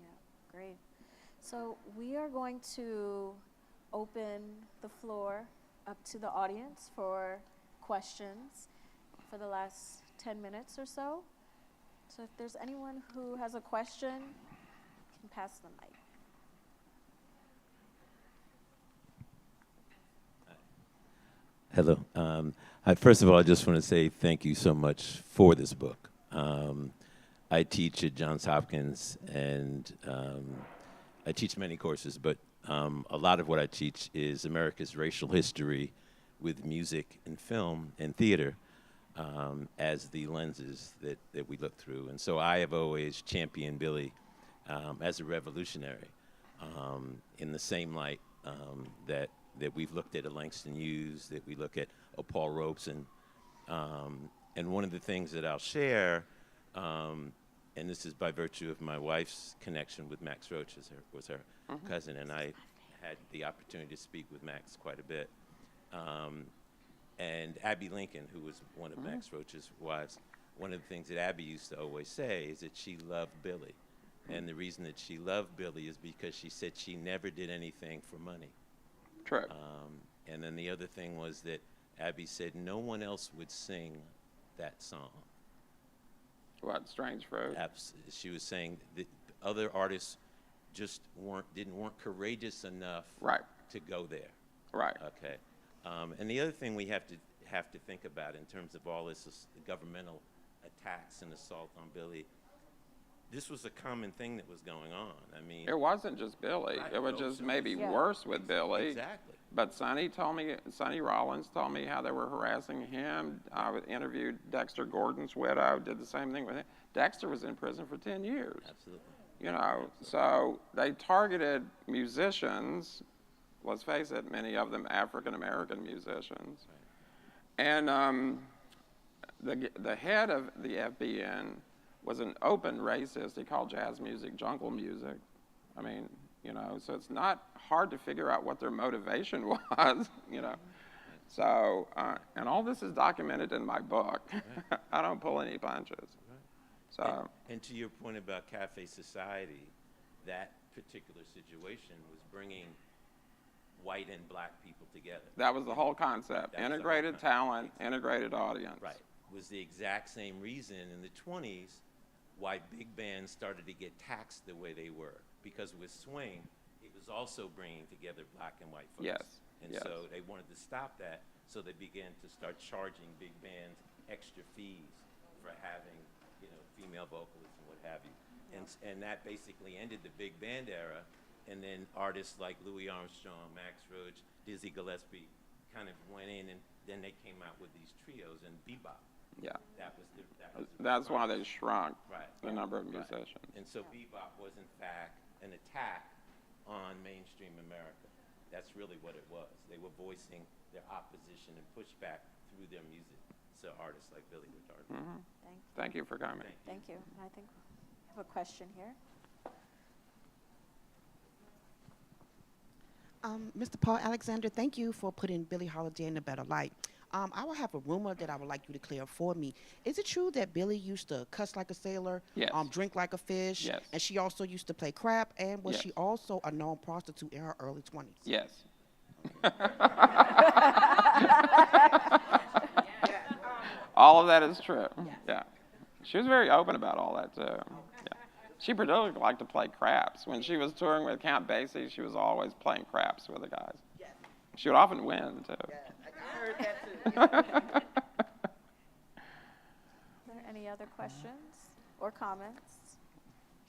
Speaker 5: Yeah, great. So we are going to open the floor up to the audience for questions for the last 10 minutes or so. So if there's anyone who has a question, can pass the mic.
Speaker 7: Hello. First of all, I just want to say thank you so much for this book. I teach at Johns Hopkins, and I teach many courses, but a lot of what I teach is America's racial history with music and film and theater as the lenses that we look through. And so I have always championed Billie as a revolutionary in the same light that we've looked at Langston Hughes, that we look at Paul Robeson. And one of the things that I'll share, and this is by virtue of my wife's connection with Max Roach, was her cousin, and I had the opportunity to speak with Max quite a bit. And Abby Lincoln, who was one of Max Roach's wives, one of the things that Abby used to always say is that she loved Billie. And the reason that she loved Billie is because she said she never did anything for money.
Speaker 4: True.
Speaker 7: And then the other thing was that Abby said no one else would sing that song.
Speaker 4: What, Strange Fruit?
Speaker 7: She was saying that other artists just weren't courageous enough to go there.
Speaker 4: Right.
Speaker 7: Okay. And the other thing we have to think about in terms of all this is the governmental attacks and assault on Billie. This was a common thing that was going on. I mean,
Speaker 4: it wasn't just Billie. It was just maybe worse with Billie.
Speaker 7: Exactly.
Speaker 4: But Sonny Rollins told me how they were harassing him. I interviewed Dexter Gordon's widow, did the same thing with him. Dexter was in prison for 10 years.
Speaker 7: Absolutely.
Speaker 4: You know, so they targeted musicians, let's face it, many of them African-American musicians. Right. And the head of the FBN was an open racist. He called jazz music jungle music. I mean, you know, so it's not hard to figure out what their motivation was, you know. So, and all this is documented in my book. Right. I don't pull any punches. Right. So.
Speaker 7: And to your point about Cafe Society, that particular situation was bringing white and black people together.
Speaker 4: That was the whole concept. Integrated talent, integrated audience.
Speaker 7: Right. It was the exact same reason in the 20s why big bands started to get taxed the way they were. Because with swing, it was also bringing together black and white folks.
Speaker 4: Yes.
Speaker 7: And so they wanted to stop that, so they began to start charging big bands extra fees for having, you know, female vocalists and what have you. Yeah. And that basically ended the big band era, and then artists like Louis Armstrong, Max Roach, Dizzy Gillespie kind of went in, and then they came out with these trios and bebop.
Speaker 4: Yeah.
Speaker 7: That's
Speaker 4: why they shrunk the number of
Speaker 7: Right.
Speaker 4: musicians.
Speaker 7: And so bebop was, in fact, an attack on mainstream America. That's really what it was. They were voicing their opposition and pushback through their music. So artists like Billie were targeted.
Speaker 4: Thank you for coming.
Speaker 5: Thank you. And I think we have a question here.
Speaker 8: Mr. Paul Alexander, thank you for putting Billie Holiday in a better light. I will have a rumor that I would like you to clear up for me. Is it true that Billie used to cuss like a sailor,
Speaker 4: Yes.
Speaker 8: drink like a fish,
Speaker 4: Yes.
Speaker 8: and she also used to play crap, and was
Speaker 4: Yes.
Speaker 8: she also a known prostitute in her early 20s?
Speaker 4: Yes. All of that is true. Yeah. She was very open about all that, too. Yeah. She particularly liked to play craps. When she was touring with Count Basie, she was always playing craps with the guys. She would often win, too.
Speaker 8: I heard that too.
Speaker 5: Are there any other questions or comments?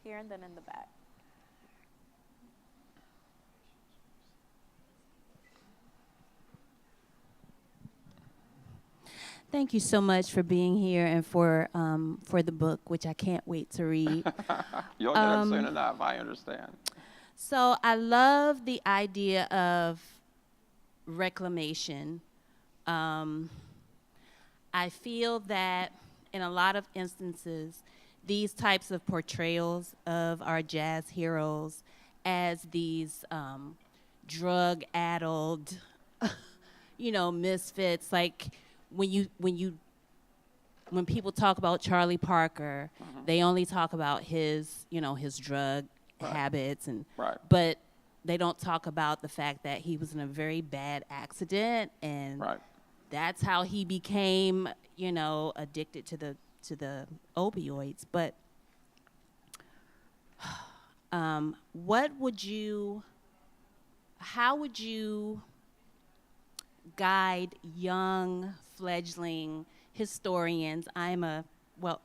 Speaker 5: Here and then in the back.
Speaker 9: Thank you so much for being here and for the book, which I can't wait to read.
Speaker 4: You'll get it soon enough, I understand.
Speaker 9: So I love the idea of reclamation. I feel that in a lot of instances, these types of portrayals of our jazz heroes as these drug-addled, misfits, like when people talk about Charlie Parker, they only talk about his drug habits but they don't talk about the fact that he was in a very bad accident and that's how he became, addicted to the opioids. But how would you guide young fledgling historians? I'm a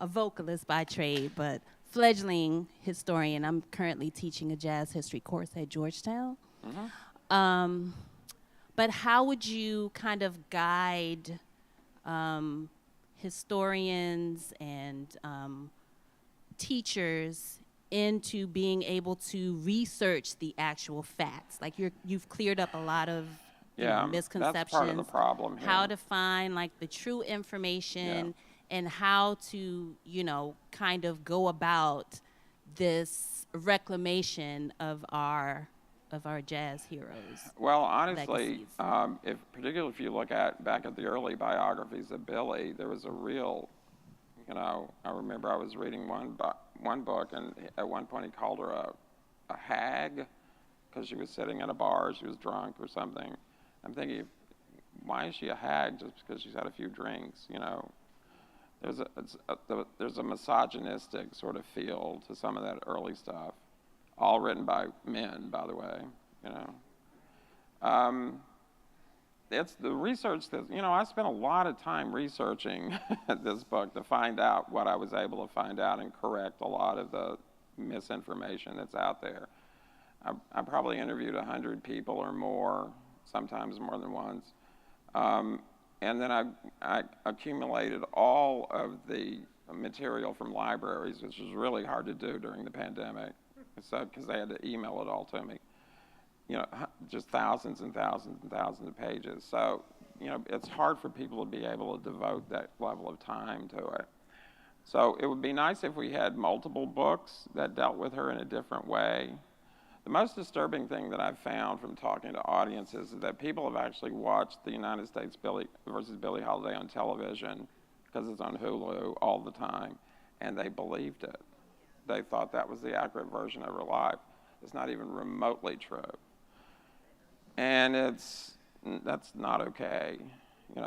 Speaker 9: vocalist by trade, but fledgling historian. I'm currently teaching a jazz history course at Georgetown. But how would you kind of guide historians and teachers into being able to research the actual facts? Like you've cleared up a lot of misconceptions.
Speaker 4: That's part of the problem here.
Speaker 9: How to find like the true information and how to, kind of go about this reclamation of our jazz heroes.
Speaker 4: Well, honestly, particularly if you look back at the early biographies of Billie, there was a real, I remember I was reading one book, and at one point he called her a hag because she was sitting at a bar, she was drunk or something. I'm thinking, why is she a hag just because she's had a few drinks? There's a misogynistic sort of feel to some of that early stuff, all written by men, by the way. It's the research that I spent a lot of time researching this book to find out what I was able to find out and correct a lot of the misinformation that's out there. I probably interviewed 100 people or more, sometimes more than once. And then I accumulated all of the material from libraries, which was really hard to do during the pandemic, because they had to email it all to me. Just thousands and thousands and thousands of pages. So, it's hard for people to be able to devote that level of time to it. So it would be nice if we had multiple books that dealt with her in a different way. The most disturbing thing that I've found from talking to audiences is that people have actually watched the United States versus Billie Holiday on television, because it's on Hulu all the time, and they believed it. They thought that was the accurate version of her life. It's not even remotely true. And that's not okay.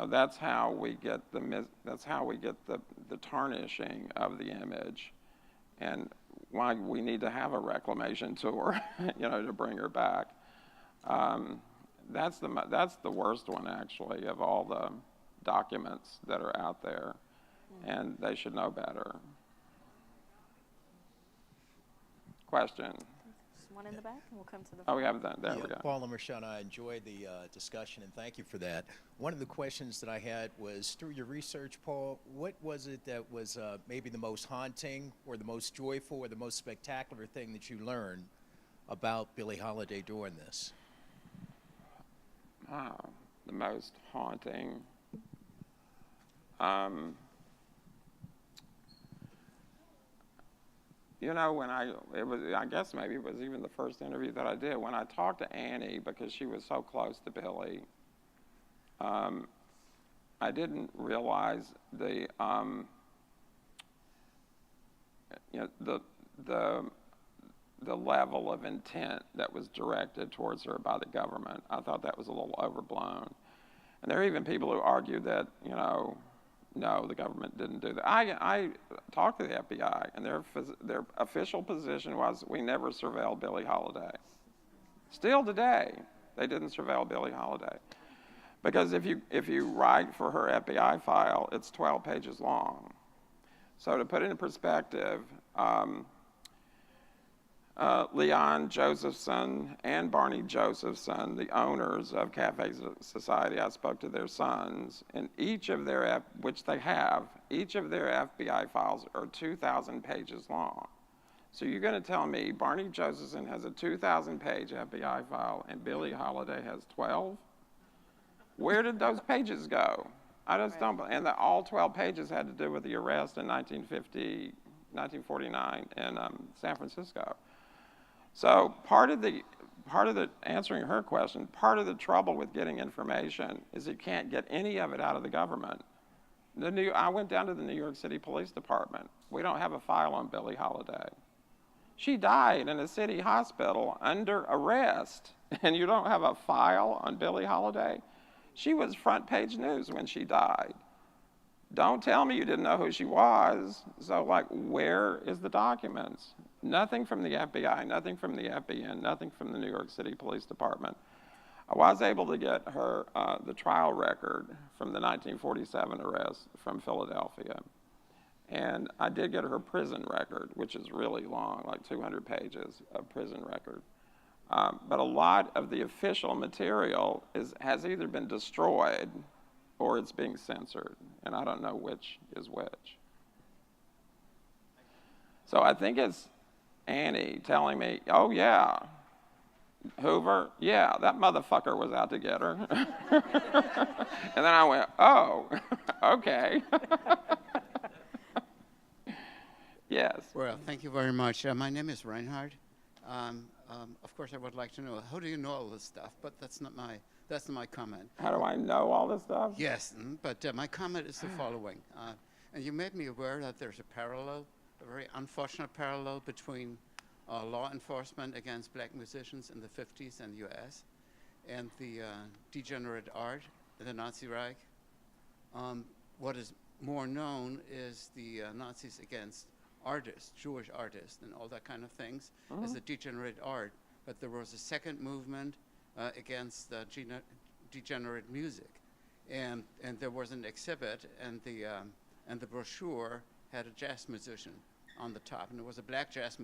Speaker 4: That's how we get the tarnishing of the image, and why we need to have a reclamation tour, to bring her back. That's the worst one, actually, of all the documents that are out there, and they should know better. Question.
Speaker 5: Just one in the back, and we'll come to the
Speaker 4: Oh, we have that. There we go.
Speaker 10: Paul and Michelle, I enjoyed the discussion, and thank you for that. One of the questions that I had was, through your research, Paul, what was it that was maybe the most haunting or the most joyful or the most spectacular thing that you learned about Billie Holiday during this?
Speaker 4: The most haunting. I guess maybe it was even the first interview that I did, when I talked to Annie, because she was so close to Billie, I didn't realize the the level of intent that was directed towards her by the government. I thought that was a little overblown. And there are even people who argue that, no, the government didn't do that. I talked to the FBI, and their official position was, we never surveilled Billie Holiday. Still today, they didn't surveil Billie Holiday. Because if you write for her FBI file, it's 12 pages long. So to put it in perspective, Leon Josephson and Barney Josephson, the owners of Cafe Society, I spoke to their sons, and each of their FBI files are 2,000 pages long. So you're going to tell me Barney Josephson has a 2,000-page FBI file and Billie Holiday has 12? Where did those pages go? I just don't. And all 12 pages had to do with the arrest in 1949 in San Francisco. So part of the answering her question, part of the trouble with getting information is you can't get any of it out of the government. I went down to the New York City Police Department. We don't have a file on Billie Holiday. She died in a city hospital under arrest, and you don't have a file on Billie Holiday? She was front page news when she died. Don't tell me you didn't know who she was. So, where is the documents? Nothing from the FBI, nothing from the FBN, nothing from the New York City Police Department. I was able to get her the trial record from the 1947 arrest from Philadelphia. And I did get her prison record, which is really long, like 200 pages of prison record. But a lot of the official material has either been destroyed or it's being censored, and I don't know which is which. So I think it's Annie telling me, oh yeah, Hoover, yeah, that motherfucker was out to get her. And then I went, oh, okay. Yes.
Speaker 11: Well, thank you very much. My name is Reinhard. Of course, I would like to know, how do you know all this stuff? But that's not my comment.
Speaker 4: How do I know all this stuff?
Speaker 11: Yes, but my comment is the following. And you made me aware that there's a parallel, a very unfortunate parallel between law enforcement against black musicians in the 50s in the U.S. and the degenerate art in the Nazi Reich. What is more known is the Nazis against artists, Jewish artists, and all that kind of things as the degenerate art. But there was a second movement against degenerate music, and there was an exhibit, and the brochure had a jazz musician on the top, and it was a black jazz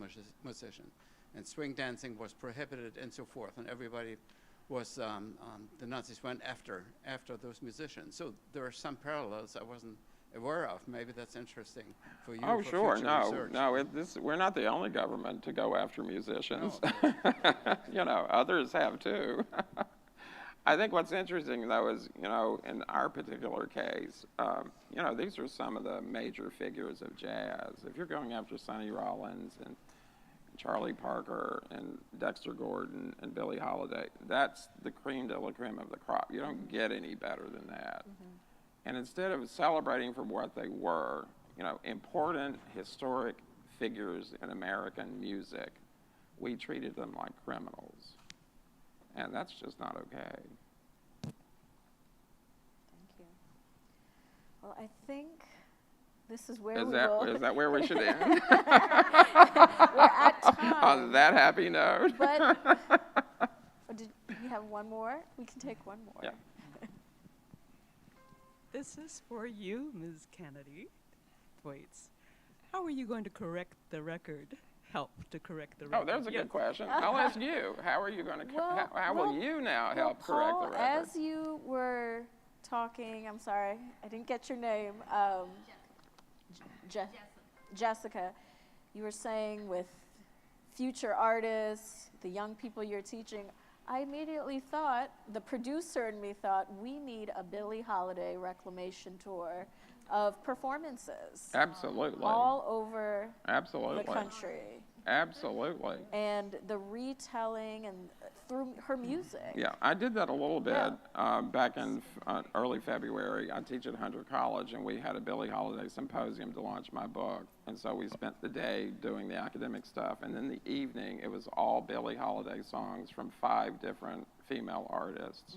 Speaker 11: musician, and swing dancing was prohibited and so forth, and everybody was the Nazis went after those musicians. So there are some parallels I wasn't aware of. Maybe that's interesting for you.
Speaker 4: Oh,
Speaker 11: for
Speaker 4: sure.
Speaker 11: Research.
Speaker 4: We're not the only government to go after musicians.
Speaker 11: No,
Speaker 4: Others have too. I think what's interesting, though, is, in our particular case, these are some of the major figures of jazz. If you're going after Sonny Rollins and Charlie Parker and Dexter Gordon and Billie Holiday, that's the creme de la creme of the crop. You don't get any better than that. Mm-hmm. And instead of celebrating for what they were, important historic figures in American music, we treated them like criminals. And that's just not okay.
Speaker 5: Thank you. Well, I think this is where
Speaker 4: is
Speaker 5: we
Speaker 4: that,
Speaker 5: will.
Speaker 4: Is that where we should end?
Speaker 5: We're at time.
Speaker 4: On that happy note.
Speaker 5: But did you have one more? We can take one more.
Speaker 4: Yeah.
Speaker 12: This is for you, Ms. Kennedy. Thwaites. How are you going to correct the record? Help to correct the record?
Speaker 4: Oh, there's a good question. I'll ask you. How are you going to? How will you now help correct the record?
Speaker 5: As you were talking, I'm sorry, I didn't get your name. Jessica. You were saying with future artists, the young people you're teaching. I immediately thought, the producer in me thought, we need a Billie Holiday reclamation tour of performances.
Speaker 4: Absolutely.
Speaker 5: All over
Speaker 4: Absolutely.
Speaker 5: the country.
Speaker 4: Absolutely.
Speaker 5: and the retelling and through her music.
Speaker 4: Yeah, I did that a little bit
Speaker 5: Yeah.
Speaker 4: back in early February. I teach at Hunter College, and we had a Billie Holiday symposium to launch my book. And so we spent the day doing the academic stuff, and then the evening it was all Billie Holiday songs from 5 different female artists.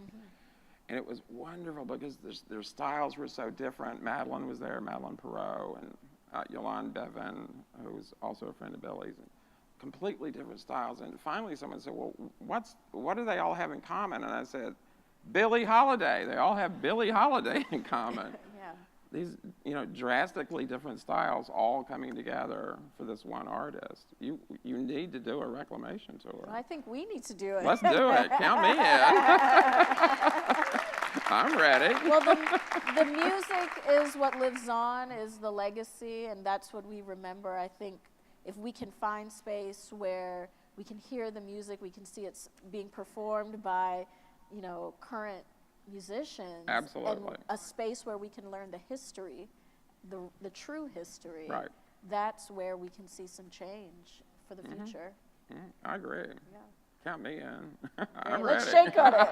Speaker 4: And it was wonderful because their styles were so different. Madeline was there, Madeline Perot, and Yolande Bevan, who was also a friend of Billie's. Completely different styles. And finally someone said, well, what do they all have in common? And I said, Billie Holiday. They all have Billie Holiday in common.
Speaker 5: Yeah.
Speaker 4: These, drastically different styles all coming together for this one artist. You need to do a reclamation tour.
Speaker 5: Well, I think we need to do it.
Speaker 4: Let's do it. Count me in. I'm ready.
Speaker 5: Well, the music is what lives on, is the legacy, and that's what we remember. I think if we can find space where we can hear the music, we can see it's being performed by, current musicians.
Speaker 4: Absolutely.
Speaker 5: And a space where we can learn the history, the true history.
Speaker 4: Right.
Speaker 5: That's where we can see some change for the future.
Speaker 4: I agree.
Speaker 5: Yeah.
Speaker 4: Count me in.
Speaker 5: Okay,
Speaker 4: I'm
Speaker 5: let's
Speaker 4: ready.
Speaker 5: shake on it.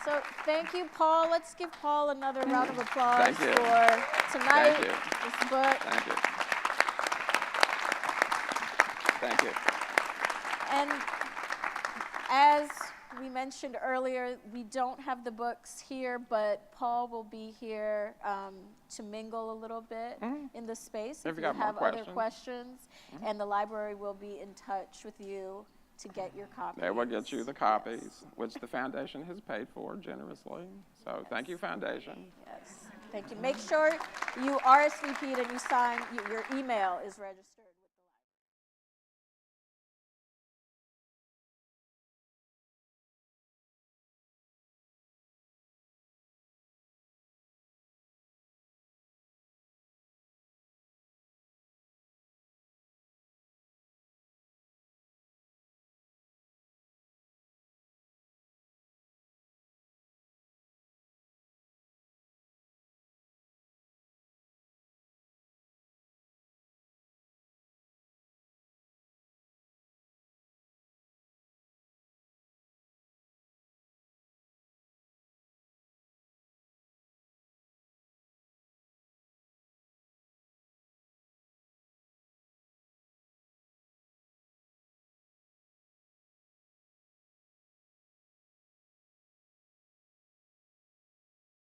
Speaker 5: So thank you, Paul. Let's give Paul another round of applause
Speaker 4: Thank you.
Speaker 5: for tonight,
Speaker 4: Thank you.
Speaker 5: this book.
Speaker 4: Thank you. Thank you.
Speaker 5: And as we mentioned earlier, we don't have the books here, but Paul will be here to mingle a little bit in the space
Speaker 4: If you
Speaker 5: you
Speaker 4: got more
Speaker 5: have other
Speaker 4: questions.
Speaker 5: questions. And the library will be in touch with you to get your copies.
Speaker 4: They will get you the copies, which the foundation has paid for generously. So thank you, foundation.
Speaker 5: Yes, thank you. Make sure you RSVP'd and you sign, your email is registered.